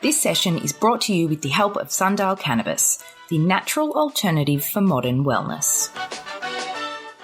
This session is brought to you with the help of Sundial Cannabis, the natural alternative for modern wellness.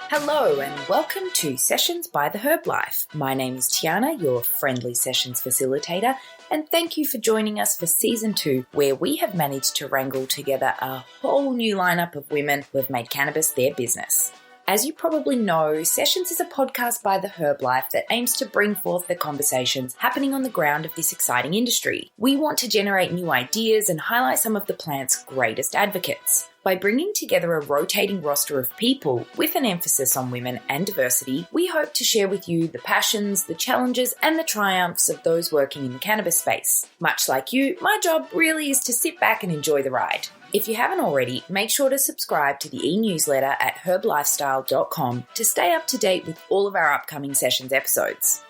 Hello and welcome to Sessions by the Herb Life. My name is Tiyana, your friendly sessions facilitator, and thank you for joining us for Season 2, where we have managed to wrangle together a whole new lineup of women who have made cannabis their business. As you probably know, Sessions is a podcast by the Herb Life that aims to bring forth the conversations happening on the ground of this exciting industry. We want to generate new ideas and highlight some of the plant's greatest advocates. By bringing together a rotating roster of people with an emphasis on women and diversity, we hope to share with you the passions, the challenges, and the triumphs of those working in the cannabis space. Much like you, my job really is to sit back and enjoy the ride. If you haven't already, make sure to subscribe to the e-newsletter at herblifestyle.com to stay up to date with all of our upcoming Sessions episodes.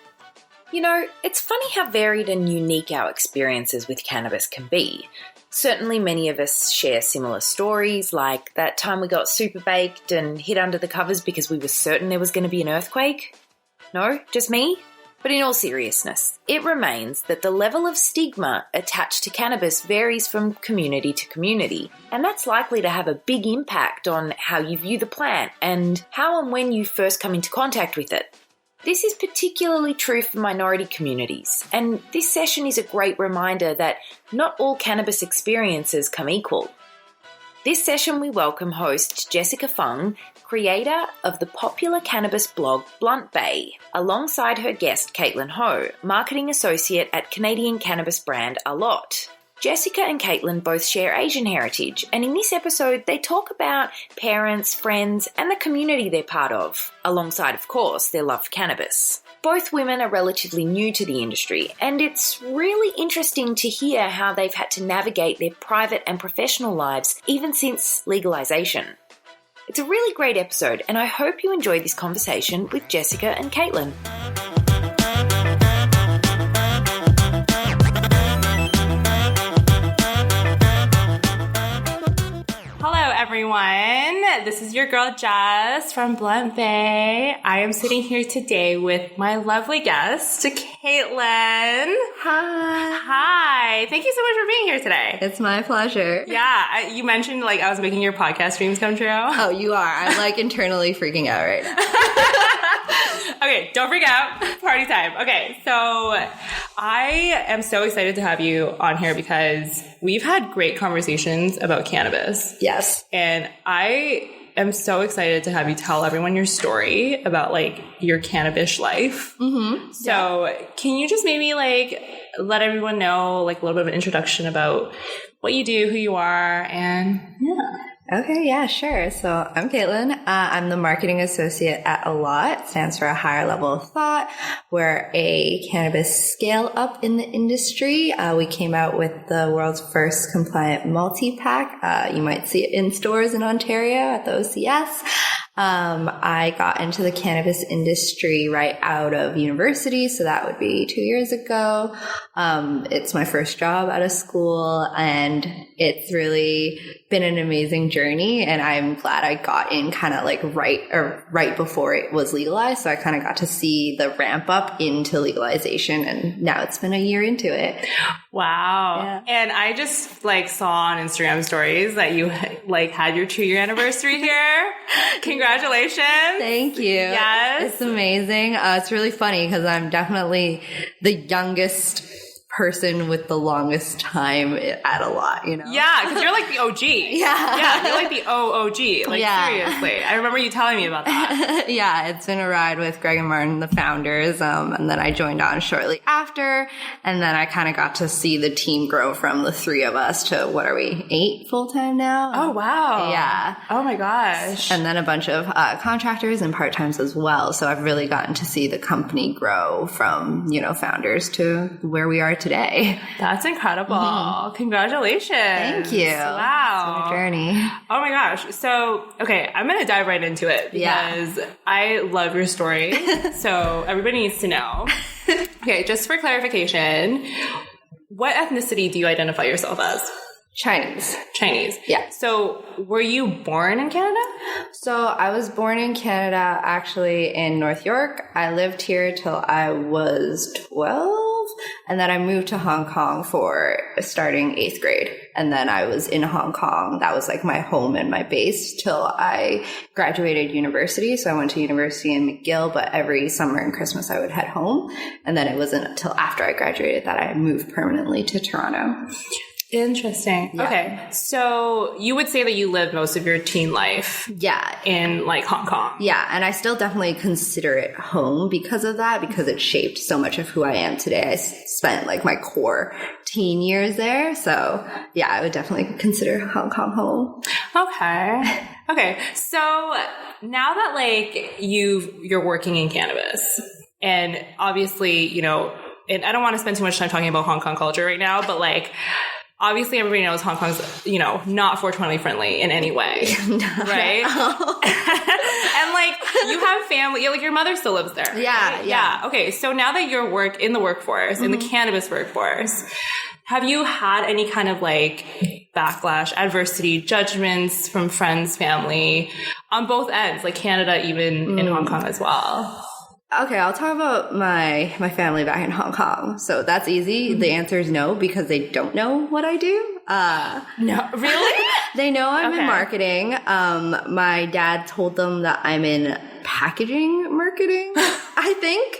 You know, it's funny how varied and unique our experiences with cannabis can be. Certainly many of us share similar stories, like that time we got super baked and hid under the covers because we were certain there was going to be an earthquake. No, just me? But in all seriousness, it remains that the level of stigma attached to cannabis varies from community to community, and that's likely to have a big impact on how you view the plant and how and when you first come into contact with it. This is particularly true for minority communities, and this session is a great reminder that not all cannabis experiences come equal. This session we welcome host Jessica Fung, creator of the popular cannabis blog Blunt Bay, alongside her guest Caitlin Ho, marketing associate at Canadian cannabis brand A Lot. Jessica and Caitlin both share Asian heritage, and in this episode they talk about parents, friends, and the community they're part of, alongside, of course, their love for cannabis. Both women are relatively new to the industry, and it's really interesting to hear how they've had to navigate their private and professional lives even since legalization. It's a really great episode, and I hope you enjoy this conversation with Jessica and Caitlin. Everyone, this is your girl Jess from Blunt Bay. I am sitting here today with my lovely guest, Caitlin. Hi. Thank you so much for being here today. It's my pleasure. Yeah, you mentioned I was making your podcast dreams come true. Oh, you are. I'm internally freaking out right now. Okay, don't freak out. Party time. Okay, so I am so excited to have you on here because we've had great conversations about cannabis. Yes. And I am so excited to have you tell everyone your story about your cannabis life. Mm-hmm. So can you just maybe let everyone know a little bit of an introduction about what you do, who you are, and yeah. Okay, yeah, sure. So I'm Caitlin. I'm the marketing associate at A Lot. Stands for a higher level of thought. We're a cannabis scale up in the industry. We came out with the world's first compliant multi-pack. You might see it in stores in Ontario at the OCS. I got into the cannabis industry right out of university, so that would be 2 years ago. It's my first job out of school, and it's really been an amazing journey, and I'm glad I got in kind of right before it was legalized, so I kind of got to see the ramp up into legalization, and now it's been a year into it. Wow. Yeah. And I just saw on Instagram stories that you had your 2-year anniversary here. Congratulations. Thank you. Yes. It's amazing. It's really funny because I'm definitely the youngest person with the longest time at A Lot, you know? Yeah, because you're the OG. Yeah, you're the OOG. Seriously. I remember you telling me about that. Yeah, it's been a ride with Greg and Martin, the founders, and then I joined on shortly after, and then I kind of got to see the team grow from the three of us to, 8 full-time now? Oh, wow. Yeah. Oh, my gosh. And then a bunch of contractors and part-times as well, so I've really gotten to see the company grow from, founders to where we are today. That's incredible. Mm-hmm. Congratulations. Thank you. Wow. It's been a journey. Oh my gosh. So, okay, I'm going to dive right into it because I love your story. So everybody needs to know. Okay, just for clarification, what ethnicity do you identify yourself as? Chinese. Yeah. So were you born in Canada? So I was born in Canada, actually in North York. I lived here till I was 12. And then I moved to Hong Kong for starting 8th grade. And then I was in Hong Kong. That was like my home and my base till I graduated university. So I went to university in McGill, but every summer and Christmas I would head home. And then it wasn't until after I graduated that I moved permanently to Toronto. Interesting. Yeah. Okay. So you would say that you lived most of your teen life in like Hong Kong. Yeah. And I still definitely consider it home because of that, because it shaped so much of who I am today. I spent like my core teen years there. So yeah, I would definitely consider Hong Kong home. Okay. Okay. So now that like you're working in cannabis and obviously, you know, and I don't want to spend too much time talking about Hong Kong culture right now, but like, obviously, everybody knows Hong Kong's, you know, not 420 friendly in any way, right? And like, you have family, like your mother still lives there. Yeah, right? Yeah. Okay, so now that you're in the workforce, in the cannabis workforce, have you had any kind of like backlash, adversity, judgments from friends, family, on both ends, like Canada, even in Hong Kong as well? Okay, I'll talk about my family back in Hong Kong. So that's easy. The answer is no, because they don't know what I do. No, really? They know I'm in marketing. My dad told them that I'm in packaging marketing, I think.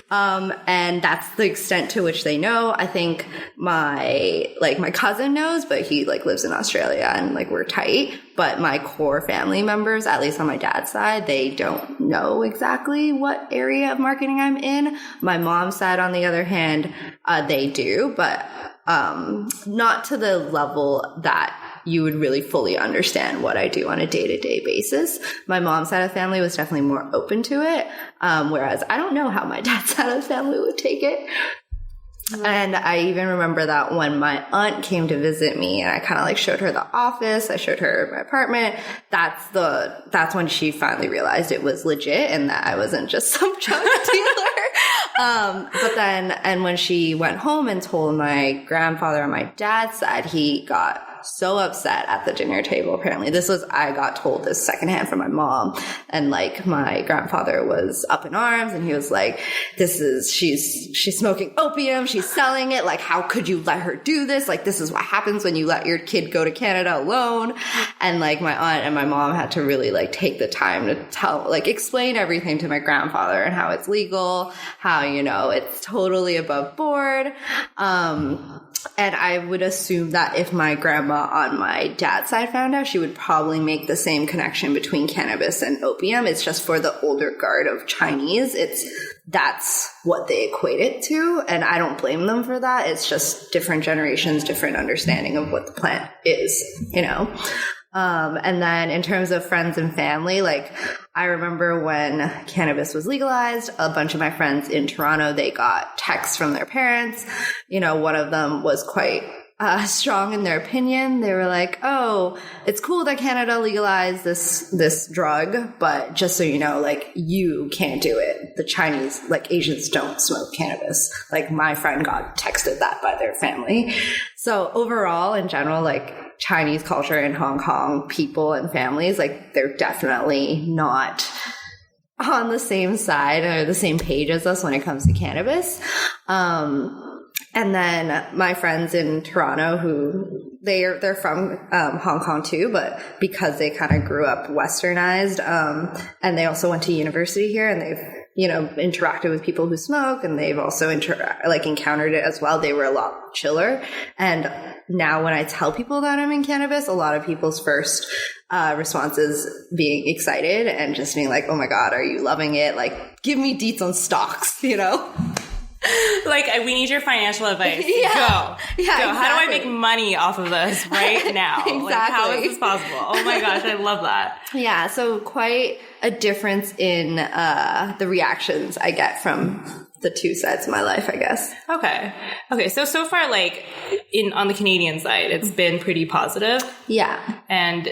And that's the extent to which they know. I think my cousin knows, but he like lives in Australia and like we're tight. But my core family members, at least on my dad's side, they don't know exactly what area of marketing I'm in. My mom's side, on the other hand, they do, but not to the level that you would really fully understand what I do on a day-to-day basis. My mom's side of the family was definitely more open to it, whereas I don't know how my dad's side of the family would take it. And I even remember that when my aunt came to visit me and I kind of like showed her the office, I showed her my apartment, that's when she finally realized it was legit and that I wasn't just some drug dealer. But then, and when she went home and told my grandfather on my dad's side, he got so upset at the dinner table. Apparently I got told this secondhand from my mom, and like my grandfather was up in arms and he was like, she's smoking opium, she's selling it, like how could you let her do this, like this is what happens when you let your kid go to Canada alone. And like my aunt and my mom had to really like take the time to explain everything to my grandfather and how it's legal, how, you know, it's totally above board. And I would assume that if my grandma on my dad's side found out, she would probably make the same connection between cannabis and opium. It's just for the older guard of Chinese. That's what they equate it to. And I don't blame them for that. It's just different generations, different understanding of what the plant is, you know? And then in terms of friends and family, like I remember when cannabis was legalized, a bunch of my friends in Toronto, they got texts from their parents. You know, one of them was quite strong in their opinion. They were like, oh, it's cool that Canada legalized this drug, but just so you know, like you can't do it. The Chinese, like Asians don't smoke cannabis. Like my friend got texted that by their family. So overall, in general, like Chinese culture in Hong Kong, people and families, like they're definitely not on the same side or the same page as us when it comes to cannabis. And then my friends in Toronto, who they're from Hong Kong too, but because they kind of grew up westernized, and they also went to university here, and they've, you know, interacted with people who smoke, and they've also encountered it as well. They were a lot chiller. And now when I tell people that I'm in cannabis, a lot of people's first response is being excited and just being like, oh my God, are you loving it? Like, give me deets on stocks, you know? Like, we need your financial advice. Yeah. Go. Yeah, Go. exactly. How do I make money off of this right now? Exactly. Like, how is this possible? Oh my gosh, I love that. Yeah, so quite a difference in the reactions I get from the two sides of my life, I guess. Okay. So far, like, on the Canadian side, it's been pretty positive. Yeah. And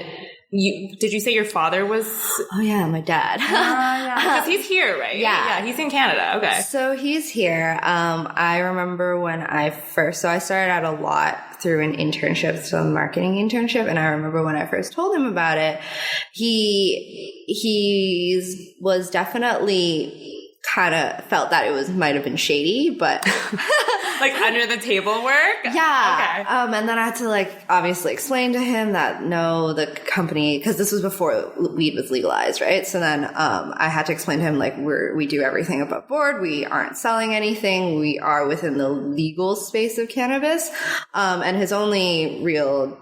did you say your father was? Oh yeah, my dad. Yeah. Because he's here, right? Yeah. He's in Canada. Okay. So he's here. I remember when I started out a lot through an internship, so a marketing internship. And I remember when I first told him about it, he was definitely kind of felt that it might have been shady, but like under the table work. Yeah. Okay. And then I had to like obviously explain to him that no, the company, because this was before weed was legalized, right? So then I had to explain to him like we do everything above board. We aren't selling anything. We are within the legal space of cannabis. And his only real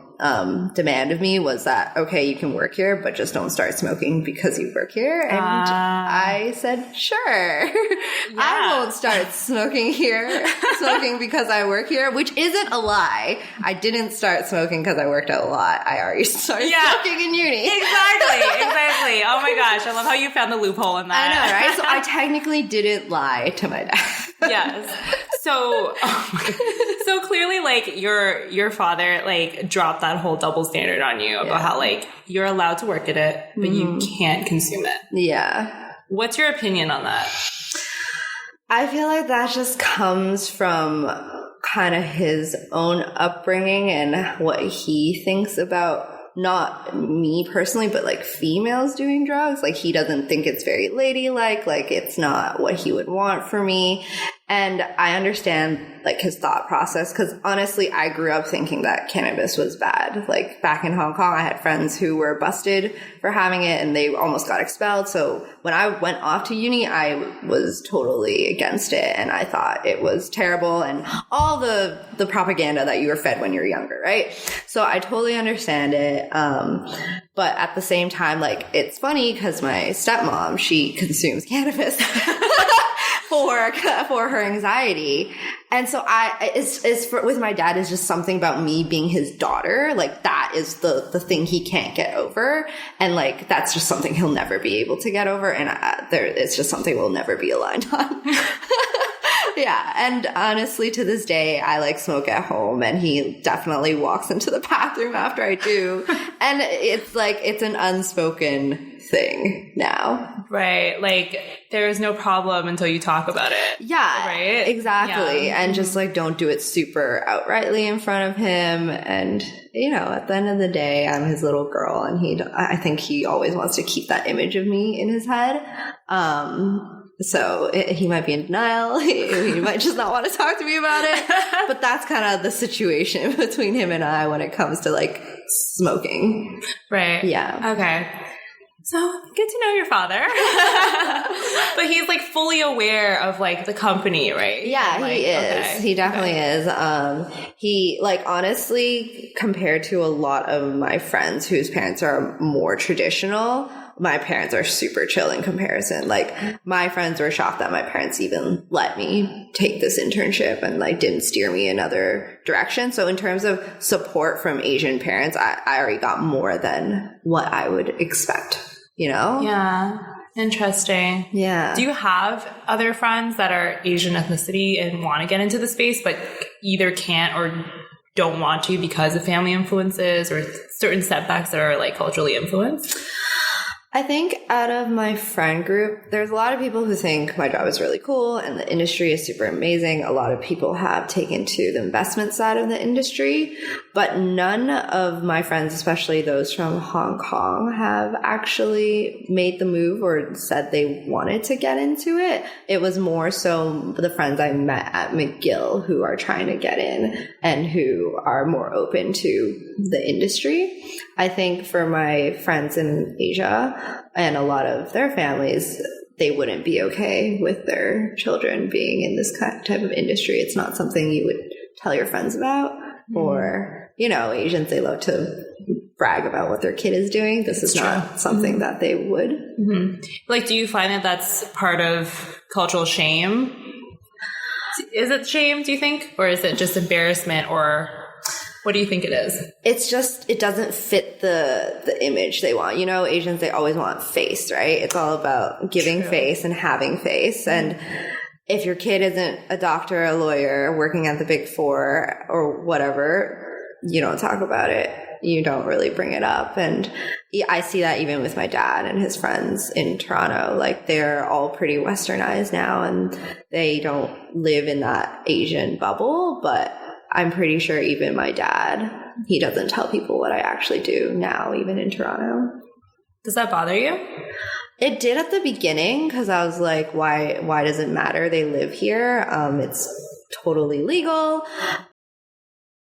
demand of me was that, okay, you can work here, but just don't start smoking because you work here. And I said, sure. Yeah. I won't start smoking because I work here, which isn't a lie. I didn't start smoking because I worked out a lot. I already started smoking in uni. Exactly. Oh my gosh. I love how you found the loophole in that. I know, right? So I technically didn't lie to my dad. Yes. So clearly, like, your father, like, dropped that whole double standard on you about how, like, you're allowed to work at it, but you can't consume it. Yeah. What's your opinion on that? I feel like that just comes from kind of his own upbringing and what he thinks about not me personally, but like females doing drugs. Like he doesn't think it's very ladylike. Like it's not what he would want for me. And I understand like his thought process because honestly, I grew up thinking that cannabis was bad. Like back in Hong Kong, I had friends who were busted for having it and they almost got expelled. So when I went off to uni, I was totally against it and I thought it was terrible and all the propaganda that you were fed when you were younger, right? So I totally understand it. But at the same time, like it's funny because my stepmom, she consumes cannabis. For her anxiety. And so with my dad is just something about me being his daughter. Like that is the thing he can't get over. And like, that's just something he'll never be able to get over. And it's just something we'll never be aligned on. Yeah. And honestly, to this day, I like smoke at home and he definitely walks into the bathroom after I do. And it's like, it's an unspoken thing now. Right. Like there's no problem until you talk about it. Yeah. Right. Exactly. Yeah. And just like, don't do it super outrightly in front of him. And, you know, at the end of the day, I'm his little girl and I think he always wants to keep that image of me in his head. So he might be in denial. He might just not want to talk to me about it. But that's kind of the situation between him and I when it comes to like smoking. Right. Yeah. Okay. So get to know your father. But he's like fully aware of like the company, right? Yeah, like, he is. Okay. He definitely is. He like honestly, compared to a lot of my friends whose parents are more traditional, my parents are super chill in comparison. Like my friends were shocked that my parents even let me take this internship and like didn't steer me another direction. So in terms of support from Asian parents, I already got more than what I would expect, you know? Yeah. Interesting. Yeah. Do you have other friends that are Asian ethnicity and want to get into the space, but either can't or don't want to because of family influences or certain setbacks that are like culturally influenced? I think out of my friend group, there's a lot of people who think my job is really cool and the industry is super amazing. A lot of people have taken to the investment side of the industry, but none of my friends, especially those from Hong Kong, have actually made the move or said they wanted to get into it. It was more so the friends I met at McGill who are trying to get in and who are more open to the industry. I think for my friends in Asia and a lot of their families, they wouldn't be okay with their children being in this type of industry. It's not something you would tell your friends about. Or, you know, Asians, they love to brag about what their kid is doing. This is not something that they would. Mm-hmm. Like, do you find that that's part of cultural shame? Is it shame, do you think? Or is it just embarrassment or... What do you think it is? It's just, it doesn't fit the image they want. You know, Asians, they always want face, right? It's all about giving face and having face. And if your kid isn't a doctor, a lawyer, working at the Big Four or whatever, you don't talk about it. You don't really bring it up. And I see that even with my dad and his friends in Toronto. Like, they're all pretty westernized now and they don't live in that Asian bubble, but I'm pretty sure even my dad, he doesn't tell people what I actually do now, even in Toronto. Does that bother you? It did at the beginning because I was like, why does it matter? They live here. It's totally legal.